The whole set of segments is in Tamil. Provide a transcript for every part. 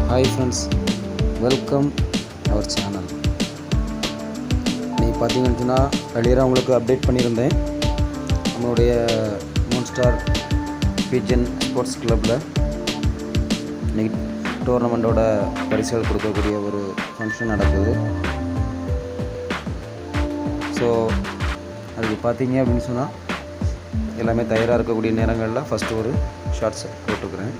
Hi friends, welcome our channel. நீங்கள் பார்த்தீங்கன்னு சொன்னால் வெளியே உங்களுக்கு அப்டேட் பண்ணியிருந்தேன். நம்மளுடைய மூன் ஸ்டார் பிஜன் ஸ்போர்ட்ஸ் கிளப்பில் இன்றைக்கி டோர்னமெண்ட்டோட பரிசுகள் கொடுக்கக்கூடிய ஒரு ஃபங்க்ஷன் நடக்குது. ஸோ அதுக்கு பார்த்தீங்க அப்படின்னு சொன்னால் எல்லாமே தயாராக இருக்கக்கூடிய நேரங்களில் ஃபஸ்ட்டு ஒரு ஷார்ட்ஸ் போட்டுக்கிறேன்.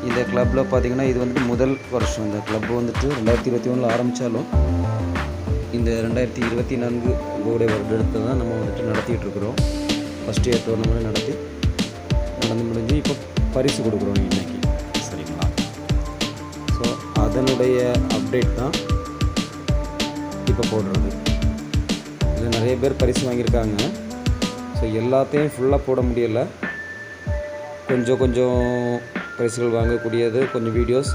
இந்த கிளப்பில் பார்த்திங்கன்னா இது வந்துட்டு முதல் வருஷம். இந்த கிளப் வந்துட்டு 2021 ஆரம்பித்தாலும் இந்த 2024 போர்டை வருடத்தை தான் நம்ம வந்துட்டு நடத்திட்டுருக்குறோம். ஃபஸ்ட் இயர் டோர்னமெண்ட் நடந்து முடிஞ்சு இப்போ பரிசு கொடுக்குறோம் இன்றைக்கி. சரிங்களா? ஸோ அதனுடைய அப்டேட் தான் இப்போ போடுறது. இதில் நிறைய பேர் பரிசு வாங்கியிருக்காங்க. ஸோ எல்லாத்தையும் ஃபுல்லாக போட முடியலை. கொஞ்சம் பரிசுகள் வாங்கக்கூடியது கொஞ்சம் வீடியோஸ்,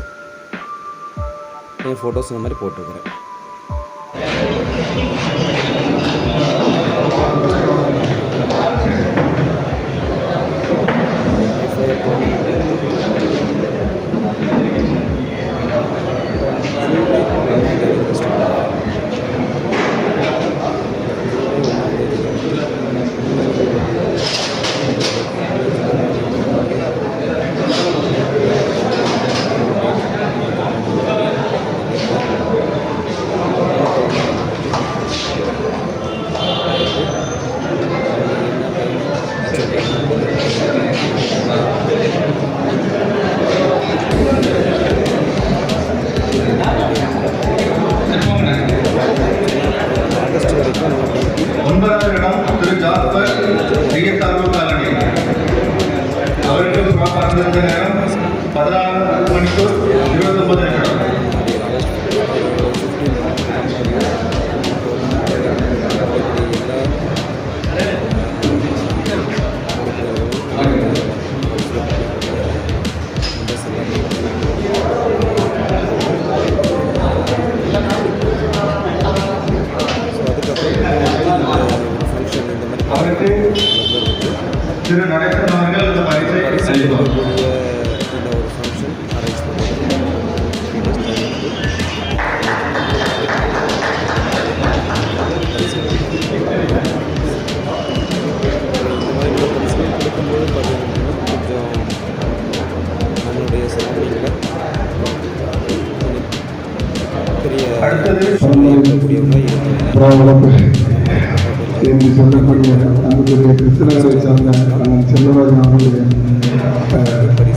ஃபோட்டோஸ் இந்த மாதிரி போட்டுருக்குறேன். அவருக்கு புறப்பாடு நேரம் 16 மணிக்கு 29 நிமிடம். அவருக்கு திரு நடேசன் அவர்கள் இந்த பரிசை அளிப்பார். இந்த ஒரு ஃபங்க்ஷன் அரேஞ்ச் பண்ணுறது கொடுக்கும்போது பார்த்தீங்கன்னா கொஞ்சம் நம்மளுடைய சரௌண்டிங்கில் பெரிய இருக்கக்கூடியவங்க என்று சொல்லக்கூடிய நம்முடைய கிறிஸ்தவரை சார்ந்த செல்வராஜன் அவர்களுடைய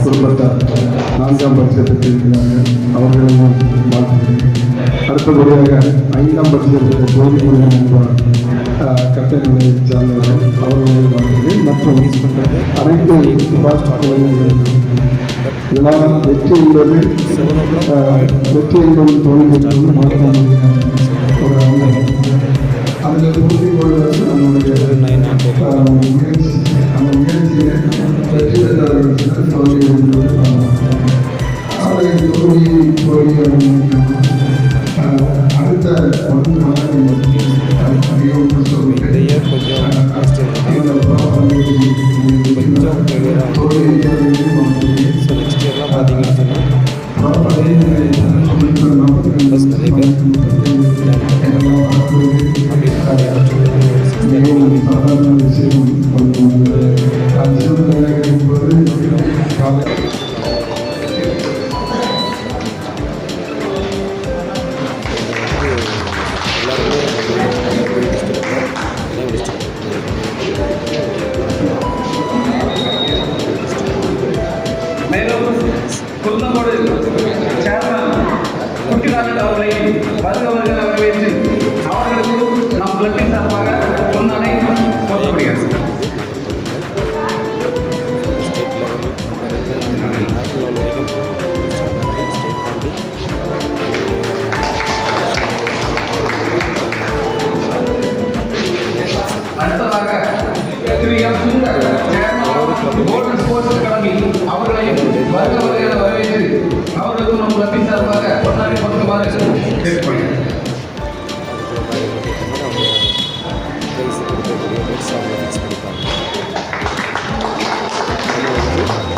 குடும்பத்தார் 4ஆம் பரிசை பெற்றிருக்கிறார்கள். அவர்களையும் வாழ்த்துகிறேன். அடுத்தபடியாக 5ஆம் பரிசை பெற்ற ஜோதிமுருகன் என்பவர் கட்டணங்களை சார்ந்தவர்கள், அவர்களையும் வாழ்த்துகிறேன். மற்றும் அனைத்து பாஸ்டர்களையும் இதனால் வெற்றி என்பது தோல்வி என்று மாற்ற முடியாது. அதில் உறுதி கொள்வது நம்முடைய அந்த முயற்சியை வெற்றி பெற்றார்கள். தோல்வி அடுத்த 1 மாதம் அதிகம் சொல்லுங்கள். மேலும் குன்னமோடு சேர்மன் குட்டிராஜன் அவர்களை வருகிறவர்கள் வரவேற்று அவர்களுக்கு நம் கிளப்பின் சார்பாக பொன்னாடை போற்றப்படுகிறது. அடுத்ததாக திரு M Sundar chairman golden sports academy அவர்களையும் வருகிறவர்களை வரவேற்று அவர்களுக்கும் நம் கிளப்பின் சார்பாக பொன்னாடை போற்றுமாறு கேட்டுக்கொள்கிறேன்.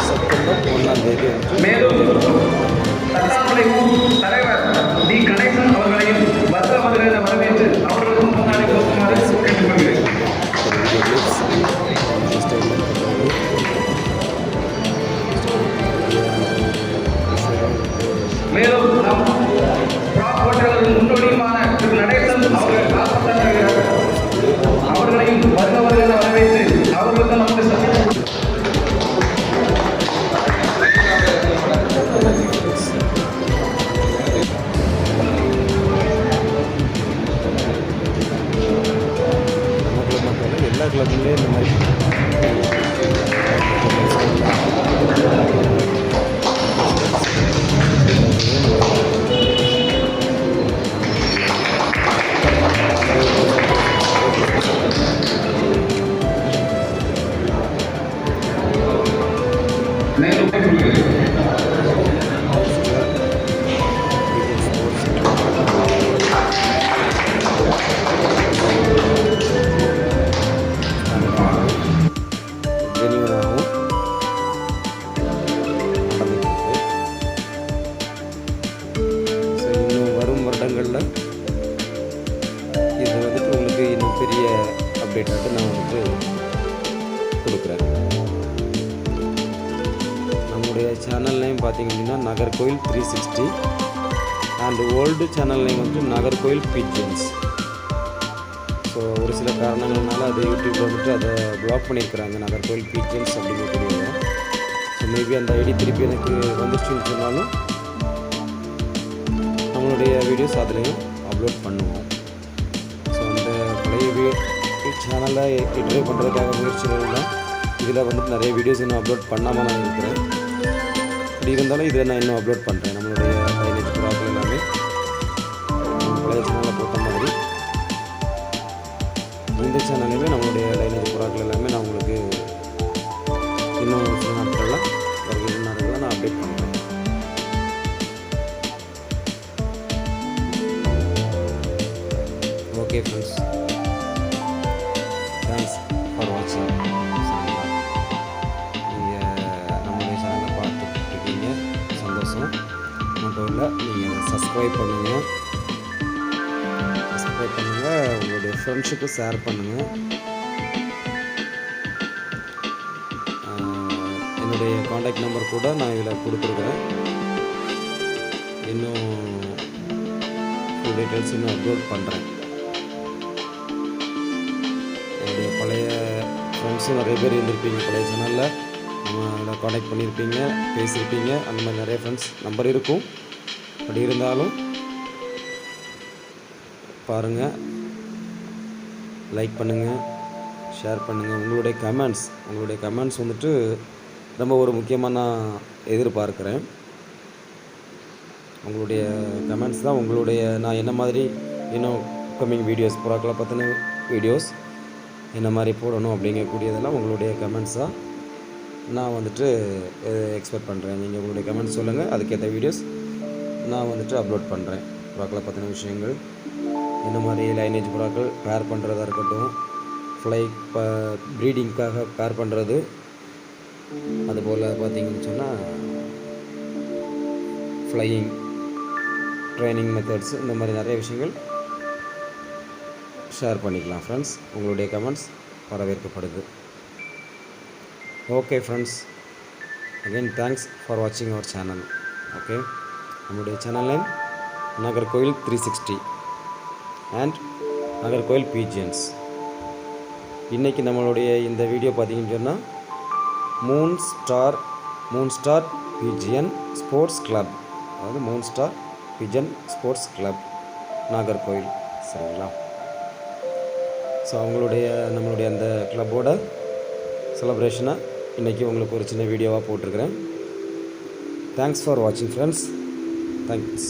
செப்டம்பர் 1ஆம் தேதி நேரம் கொடுக்கிறது. ஜெனியூனாகவும் நடந்துருக்கு. ஸோ இன்னும் வரும் வருடங்களில் இது வந்துட்டு உங்களுக்கு இன்னும் பெரிய அப்டேட்டாக நான் வந்துட்டு கொடுக்குறேன். நம்முடைய சேனல் நேம் பார்த்திங்க அப்படின்னா Nagercoil 360 and old channel name வந்துட்டு நாகர்கோவில் பிஜன்ஸ். ஸோ ஒரு சில காரணங்கள்னால அது யூடியூப்பில் வந்துட்டு அதை பிளாக் பண்ணியிருக்கிறாங்க, நாகர்கோவில் பிஜன்ஸ் அப்படிங்கக்கூடியது. ஸோ மேபி அந்த ஐடி திருப்பி எனக்கு வந்துச்சுன்னு சொன்னாலும் நம்மளுடைய வீடியோஸ் அதுலேயும் அப்லோட் பண்ணுவோம். ஸோ அந்த பழைய சேனலை இன்டர்வியூ பண்ணுறதுக்காக முயற்சிகள் தான். இதில் வந்துட்டு நிறைய வீடியோஸ் இன்னும் அப்லோட் பண்ணாமல் நான் இருக்கிறேன். அப்படி இருந்தாலும் இதில் நான் இன்னும் அப்லோட் பண்ணுறேன். நம்மளுடைய லைனேஜ் புறாக்கள் எல்லாமே பழைய சேனலில் போட்ட மாதிரி இந்த சேனல்லையுமே நம்மளுடைய லைனேஜ் புறாக்கள் எல்லாமே நான் உங்களுக்கு இன்னும் சில நாட்களில் வருகிற நாட்களில் நான் அப்டேட் பண்ணுறேன். ஓகே ஃப்ரெண்ட்ஸ், தேங்க்ஸ் ஃபார் வாட்சிங். நீங்கள் நம்மளுடைய சேனலை பார்த்துட்டு இருக்கீங்க, சந்தோஷம். மட்டும் இல்லை, நீங்கள் அதை சப்ஸ்கிரைப் பண்ணுங்கள், உங்களுடைய ஃப்ரெண்ட்ஸுக்கு ஷேர் பண்ணுங்கள். என்னுடைய காண்டாக்ட் நம்பர் கூட நான் இதில் கொடுத்துருக்குறேன். இன்னும் ஃபுல் டீட்டெயில்ஸ் இன்னும் அப்லோட் பண்ணுறேன். என்னுடைய பழைய ஃப்ரெண்ட்ஸும் நிறைய பேர் இருந்திருப்பீங்க, பழைய சேனலில் நம்ம காண்டாக்ட் பண்ணியிருப்பீங்க, பேசியிருப்பீங்க. அந்த மாதிரி நிறைய ஃப்ரெண்ட்ஸ் நம்பர் இருக்கும். அப்படி இருந்தாலும் பாருங்கள், லைக் பண்ணுங்கள், ஷேர் பண்ணுங்கள். உங்களுடைய கமெண்ட்ஸ் வந்துட்டு ரொம்ப ஒரு முக்கியமாக நான் எதிர்பார்க்குறேன். உங்களுடைய கமெண்ட்ஸ் தான் உங்களுடைய நான் என்ன மாதிரி இன்னும் கம்மிங் வீடியோஸ் புறாக்களை பற்றின வீடியோஸ் என்ன மாதிரி போடணும் அப்படிங்கக்கூடியதெல்லாம் உங்களுடைய கமெண்ட்ஸாக நான் வந்துட்டு எக்ஸ்பெக்ட் பண்ணுறேன். நீங்கள் உங்களுடைய கமெண்ட்ஸ் சொல்லுங்கள், அதுக்கேற்ற வீடியோஸ் நான் வந்துட்டு அப்லோட் பண்ணுறேன். புறாக்களை பற்றின விஷயங்கள், இந்த மாதிரி லைனேஜ் புறாக்கள் பேர் பண்ணுறதா இருக்கட்டும், ப்ரீடிங்க்காக பேர் பண்ணுறது, அதுபோல் பார்த்திங்கன்னு சொன்னால் ஃப்ளையிங் ட்ரைனிங் மெத்தட்ஸ், இந்த மாதிரி நிறைய விஷயங்கள் ஷேர் பண்ணிக்கலாம் ஃப்ரெண்ட்ஸ். உங்களுடைய கமெண்ட்ஸ் வரவேற்கப்படுது. Okay friends, again thanks for வாட்சிங் அவர் சேனல். ஓகே, நம்முடைய channel name Nagercoil 360 and Nagercoil pigeons. இன்றைக்கி நம்மளுடைய இந்த வீடியோ பார்த்திங்கன்னு சொன்னால் moon star pigeon sports club, அதாவது moon star pigeon sports club Nagercoil, சரிங்களா? ஸோ நம்மளுடைய அந்த கிளப்போட செலப்ரேஷனாக இன்றைக்கி உங்களுக்கு ஒரு சின்ன வீடியோவாக போட்டிருக்கிறேன். தேங்க்ஸ் ஃபார் வாட்சிங் ஃப்ரெண்ட்ஸ். தேங்க்ஸ்.